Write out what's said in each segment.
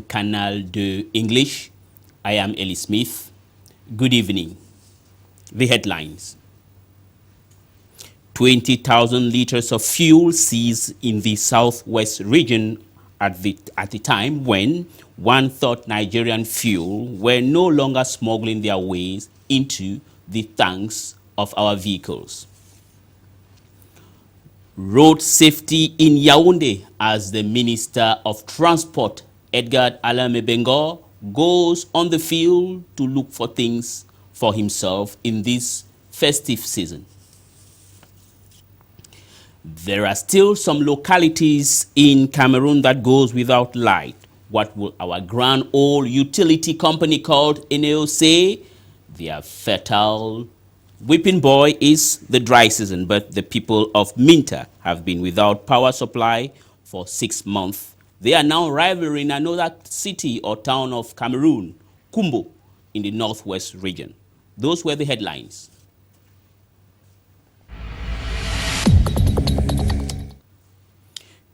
Canal de English. I am Elie Smith. Good evening. The headlines. 20,000 liters of fuel seized in the southwest region at the time when one thought Nigerian fuel were no longer smuggling their ways into the tanks of our vehicles. Road safety in Yaoundé as the Minister of Transport, Edgar Alame Bengo, goes on the field to look for things for himself in this festive season. There are still some localities in Cameroon that goes without light. What will our grand old utility company called Enel say? Their fertile whipping boy is the dry season, but the people of Minta have been without power supply for 6 months. They are now rivaling another city or town of Cameroon, Kumbo, in the northwest region. Those were the headlines.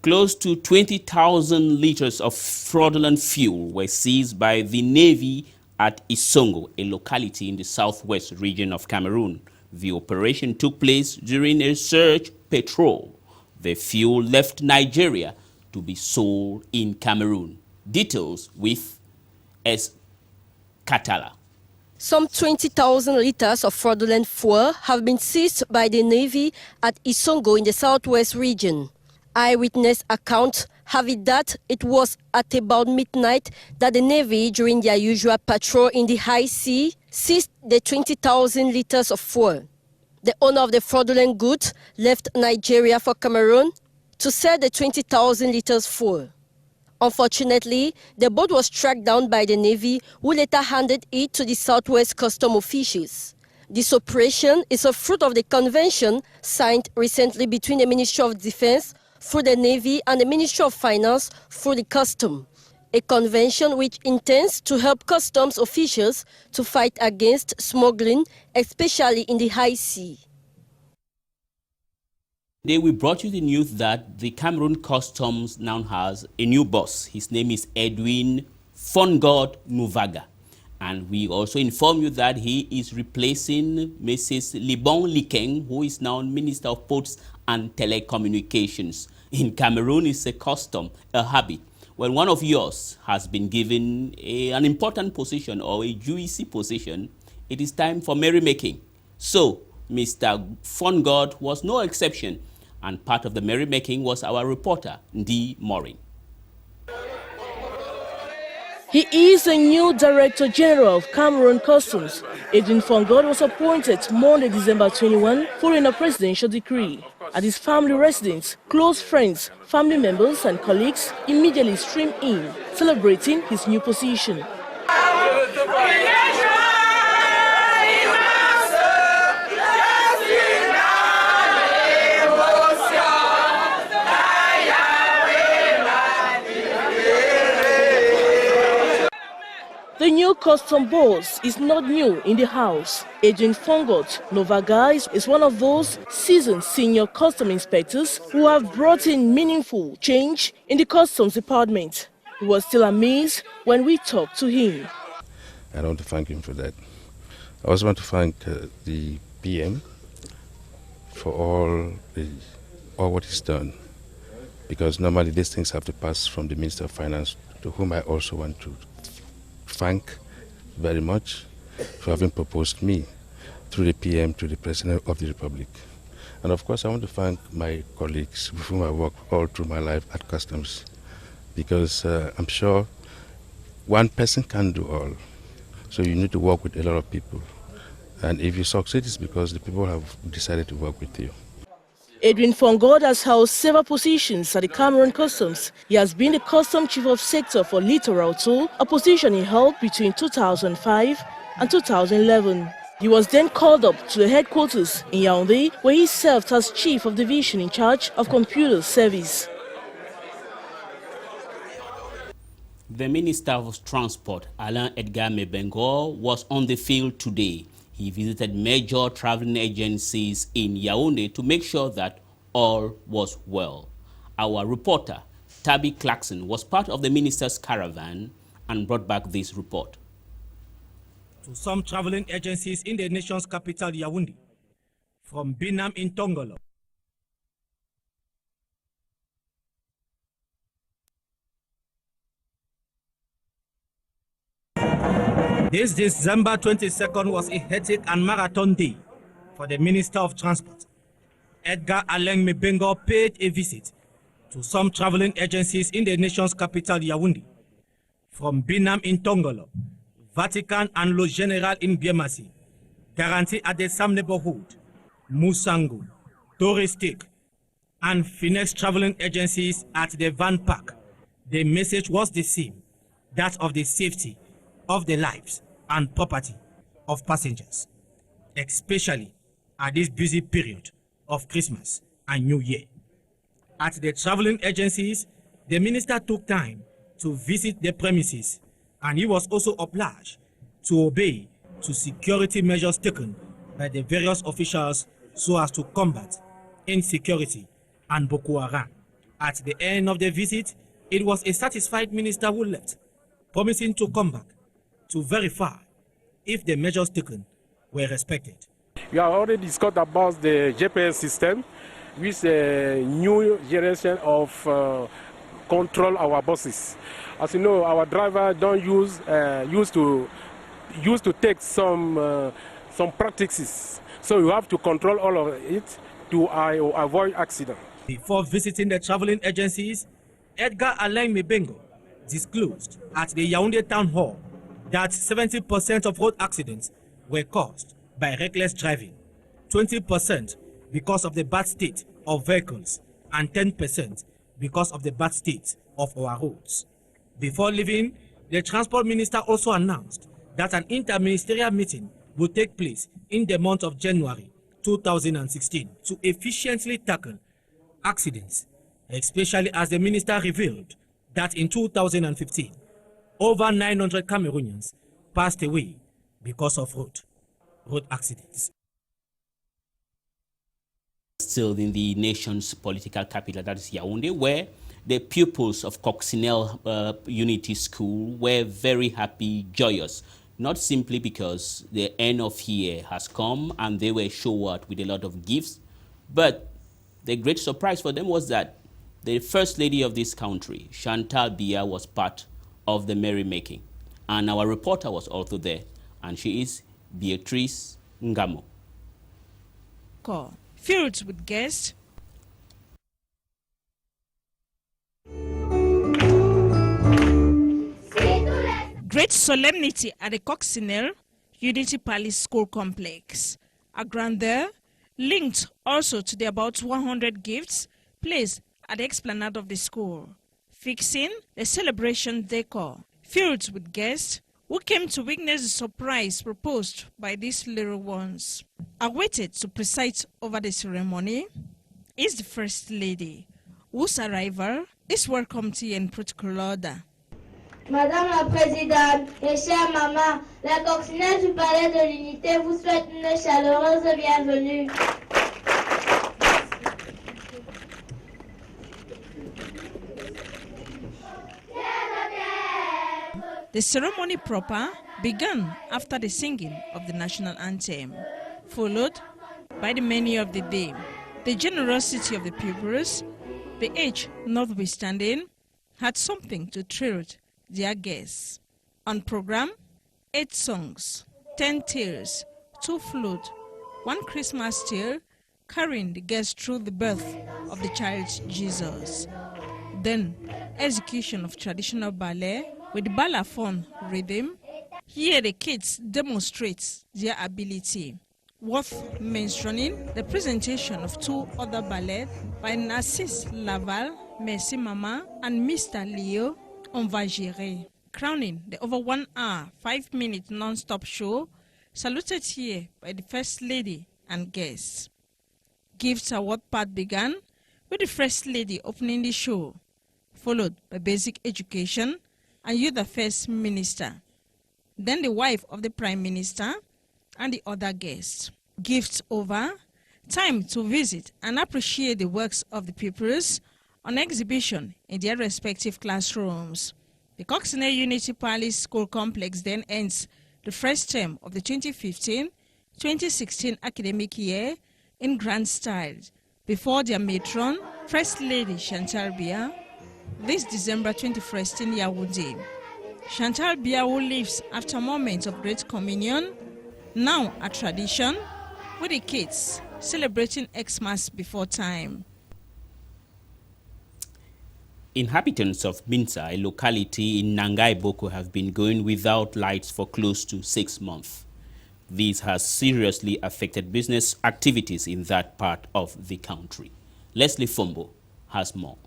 Close to 20,000 liters of fraudulent fuel were seized by the Navy at Isongo, a locality in the southwest region of Cameroon. The operation took place during a search patrol. The fuel left Nigeria to be sold in Cameroon. Details with S. Katala. Some 20,000 liters of fraudulent fuel have been seized by the Navy at Isongo in the southwest region. Eyewitness accounts have it that it was at about midnight that the Navy, during their usual patrol in the high sea, seized the 20,000 liters of fuel. The owner of the fraudulent goods left Nigeria for Cameroon to sell the 20,000 liters fuel. Unfortunately, the boat was tracked down by the Navy, who later handed it to the Southwest Custom officials. This operation is a fruit of the convention signed recently between the Ministry of Defense through the Navy and the Ministry of Finance through the Custom, a convention which intends to help customs officials to fight against smuggling, especially in the high sea. Today we brought you the news that the Cameroon Customs now has a new boss. His name is Edwin Fongod Nuvaga. And we also inform you that he is replacing Mrs. Libon Likeng, who is now Minister of Posts and Telecommunications. In Cameroon, it's a custom, a habit. When one of yours has been given an important position or a juicy position, it is time for merrymaking. So, Mr. Fongod was no exception, and part of the merrymaking was our reporter, Ndi Morin. He is the new Director General of Cameroon Customs. Edwin Fongod was appointed Monday, December 21, following a presidential decree. At his family residence, close friends, family members and colleagues immediately streamed in, celebrating his new position. The new custom boss is not new in the house. Edwin Fongod Nuvaga is one of those seasoned senior custom inspectors who have brought in meaningful change in the customs department. He was still amazed when we talked to him. I want to thank him for that. I also want to thank the PM for all what he's done, because normally these things have to pass from the Minister of Finance, to whom I also want to thank very much for having proposed me through the PM to the President of the Republic. And of course, I want to thank my colleagues with whom I work all through my life at Customs, because I'm sure one person can't do all. So you need to work with a lot of people. And if you succeed, it's because the people have decided to work with you. Edwin Fongod has held several positions at the Cameroon Customs. He has been the Custom Chief of Sector for Littoral Toll, a position he held between 2005 and 2011. He was then called up to the headquarters in Yaoundé, where he served as Chief of Division in charge of computer service. The Minister of Transport, Alain Edgar Mebengo, was on the field today. He visited major traveling agencies in Yaoundé to make sure that all was well. Our reporter, Tabby Clarkson, was part of the minister's caravan and brought back this report. To some traveling agencies in the nation's capital, Yaoundé, from Binam in Tongolo. This December 22nd was a hectic and marathon day for the Minister of Transport. Edgar Alain Mibengo paid a visit to some traveling agencies in the nation's capital, Yaoundé, from Binam in Tongolo, Vatican and Le General in Biemasi, Guarantee at the Sam neighborhood, Musangu, Touristic, and Finex traveling agencies at the Van Park. The message was the same, that of the safety of the lives and property of passengers, especially at this busy period of Christmas and New Year. At the traveling agencies, the minister took time to visit the premises, and he was also obliged to obey to security measures taken by the various officials so as to combat insecurity and Boko Haram. At the end of the visit, it was a satisfied minister who left, promising to come back to verify if the measures taken were respected. We have already discussed about the GPS system, with a new generation of control our buses. As you know, our driver don't used to take some practices, so you have to control all of it to avoid accident. Before visiting the traveling agencies, Edgar Alain Mibengo disclosed at the Yaoundé Town Hall that 70% of road accidents were caused by reckless driving, 20% because of the bad state of vehicles, and 10% because of the bad state of our roads. Before leaving, the Transport Minister also announced that an interministerial meeting will take place in the month of January 2016 to efficiently tackle accidents, especially as the minister revealed that in 2015, over 900 Cameroonians passed away because of road accidents. Still in the nation's political capital, that is Yaoundé, where the pupils of Coccinelle Unity School were very happy, joyous, not simply because the end of year has come and they were showered with a lot of gifts, but the great surprise for them was that the First Lady of this country, Chantal Biya, was part of the merrymaking. And our reporter was also there, and she is Beatrice Ngamo. Filled with guests, great solemnity at the Coccinelle Unity Palace School Complex. A grandeur linked also to the about 100 gifts placed at the esplanade of the school, fixing the celebration decor. Filled with guests who came to witness the surprise proposed by these little ones. Awaited to preside over the ceremony is the First Lady, whose arrival is welcomed in protocol order. Madame la Présidente et chère maman, la Coccinelle du Palais de l'Unité vous souhaite une chaleureuse bienvenue. The ceremony proper began after the singing of the national anthem, followed by the menu of the day. The generosity of the pupils, the age notwithstanding, had something to thrill their guests. On program, 8 songs, 10 tales, 2 flute, 1 Christmas tale, carrying the guests through the birth of the child Jesus. Then, execution of traditional ballet with balafon rhythm. Here the kids demonstrate their ability. Worth mentioning the presentation of 2 other ballets by Narcisse Laval, Merci Mama, and Mr. Leo On Va Gérer, crowning the over 1 hour, 5-minute non-stop show, saluted here by the First Lady and guests. Gifts award part began with the First Lady opening the show, followed by basic education and Youth Affairs Minister, then the wife of the Prime Minister and the other guests. Gifts over, time to visit and appreciate the works of the pupils on exhibition in their respective classrooms. The Coxsone Unity Palace School Complex then ends the first term of the 2015-2016 academic year in grand style before their matron, First Lady Chantal Biya, this December 21st in Yaoundé. Chantal Biya, who lives after moments of great communion, now a tradition, with the kids celebrating Xmas before time. Inhabitants of Binta, a locality in Nangai Boko, have been going without lights for close to 6 months. This has seriously affected business activities in that part of the country. Leslie Fombo has more.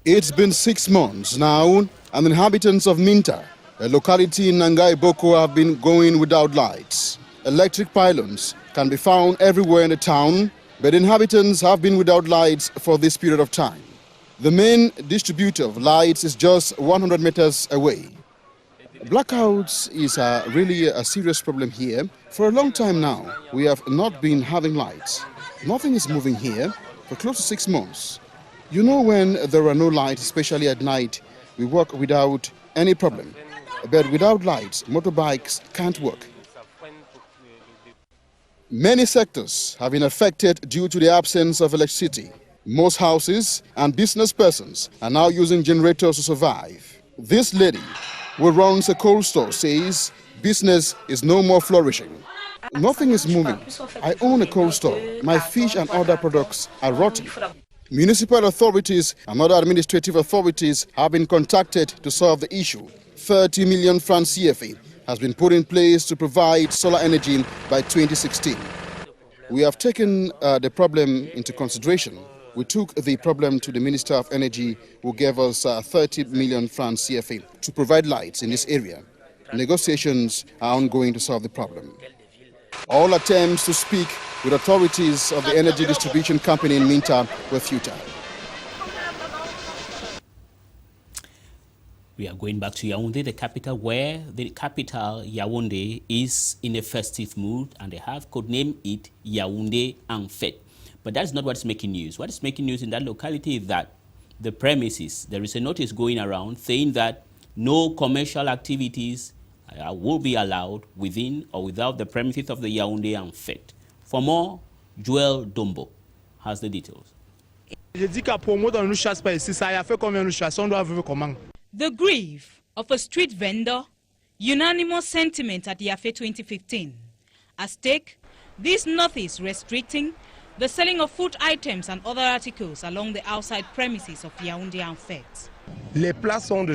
It's been 6 months now, and inhabitants of Minta, a locality in Nangai Boko, have been going without lights. Electric pylons can be found everywhere in the town, but inhabitants have been without lights for this period of time. The main distributor of lights is just 100 meters away. Blackouts is really a serious problem here. For a long time now, we have not been having lights. Nothing is moving here for close to 6 months. You know, when there are no lights, especially at night, we work without any problem. But without lights, motorbikes can't work. Many sectors have been affected due to the absence of electricity. Most houses and business persons are now using generators to survive. This lady, who runs a cold store, says business is no more flourishing. Nothing is moving. I own a cold store. My fish and other products are rotting. Municipal authorities and other administrative authorities have been contacted to solve the issue. 30 million francs CFA has been put in place to provide solar energy by 2016. We have taken the problem into consideration. We took the problem to the Minister of Energy, who gave us 30 million francs CFA to provide lights in this area. Negotiations are ongoing to solve the problem. All attempts to speak with authorities of the energy distribution company in Minta were futile. We are going back to Yaoundé, the capital, where the capital, Yaoundé, is in a festive mood, and they have codenamed it Yaoundé en Fête. But that's not what's making news. What is making news in that locality is that the premises, there is a notice going around saying that no commercial activities will be allowed within or without the premises of the Yaoundé en Fête. For more, Joel Dombo has the details. The grief of a street vendor, unanimous sentiment at Yafe 2015. At stake, this notice restricting the selling of food items and other articles along the outside premises of Yaoundé en Fête.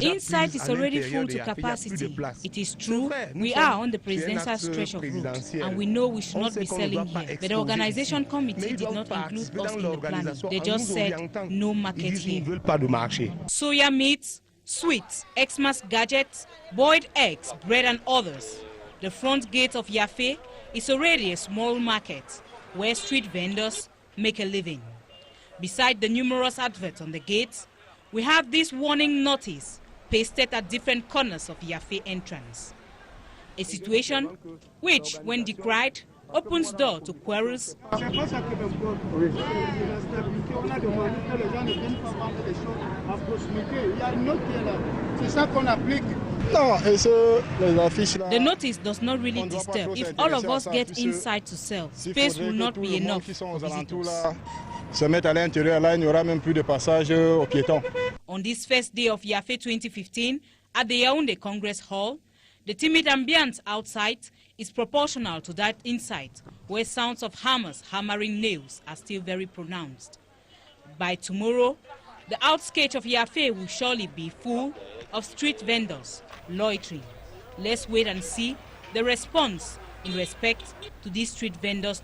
Inside is already full to capacity. It is true, we are on the presidential stretch of route, and we know we should not be selling here. But the organization committee did not include us in the planning. They just said no market here. Soya meats, sweets, Xmas gadgets, boiled eggs, bread and others. The front gate of Yafe is already a small market where street vendors make a living. Beside the numerous adverts on the gates, we have this warning notice pasted at different corners of Yafe entrance. A situation which, when decried, opens door to quarrels The notice does not really disturb. If all of us get inside to sell, space will not be enough for visitors. On this first day of Yafe 2015, at the Yaoundé Congress Hall, the timid ambience outside is proportional to that inside, where sounds of hammers hammering nails are still very pronounced. By tomorrow, the outskirts of Yafe will surely be full of street vendors loitering. Let's wait and see the response in respect to these street vendors.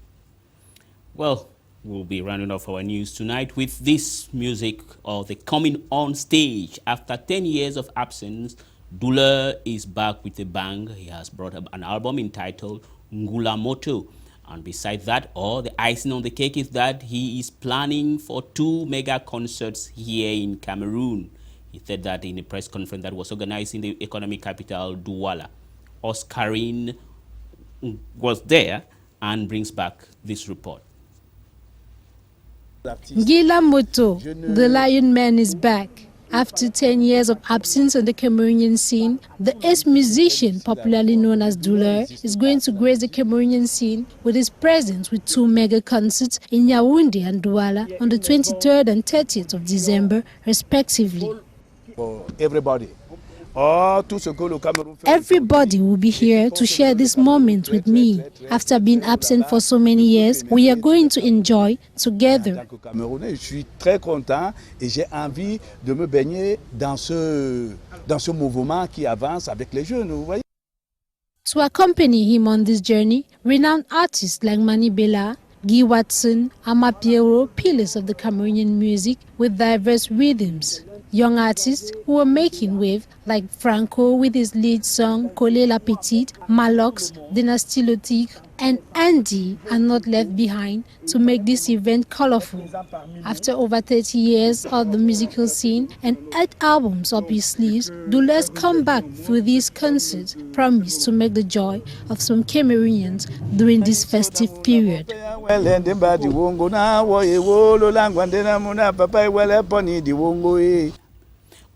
Well, we'll be rounding off our news tonight with this music of the coming on stage. After 10 years of absence, Dula is back with a bang. He has brought up an album entitled Ngula Moto. And besides that, the icing on the cake is that he is planning for 2 mega concerts here in Cameroon. He said that in a press conference that was organized in the economic capital, Douala. Oscarine was there and brings back this report. Ngila Moto, the Lion Man, is back. After 10 years of absence on the Cameroonian scene, the ex-musician, popularly known as Douleur, is going to grace the Cameroonian scene with his presence with 2 mega concerts in Yaoundé and Douala on the 23rd and 30th of December, respectively. For everybody. Everybody will be here to share this moment with me. After being absent for so many years, we are going to enjoy together. Je suis très content et j'ai envie de me baigner dans ce mouvement qui avance avec les jeunes, vous voyez. To accompany him on this journey, renowned artists like Mani Bella, Guy Watson, Amapiero, pillars of the Cameroonian music with diverse rhythms. Young artists who are making wave like Franco with his lead song Coller la Petite, Malox, Dynastie Le Tigre, and Andy are not left behind to make this event colorful. After over 30 years of the musical scene and 8 albums up his sleeves, Douleur's comeback through these concerts promise to make the joy of some Cameroonians during this festive period.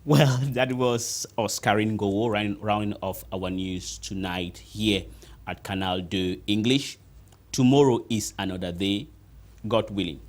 Well, that was Oscarine Gowo rounding off our news tonight here at Canal 2 English. Tomorrow is another day, God willing.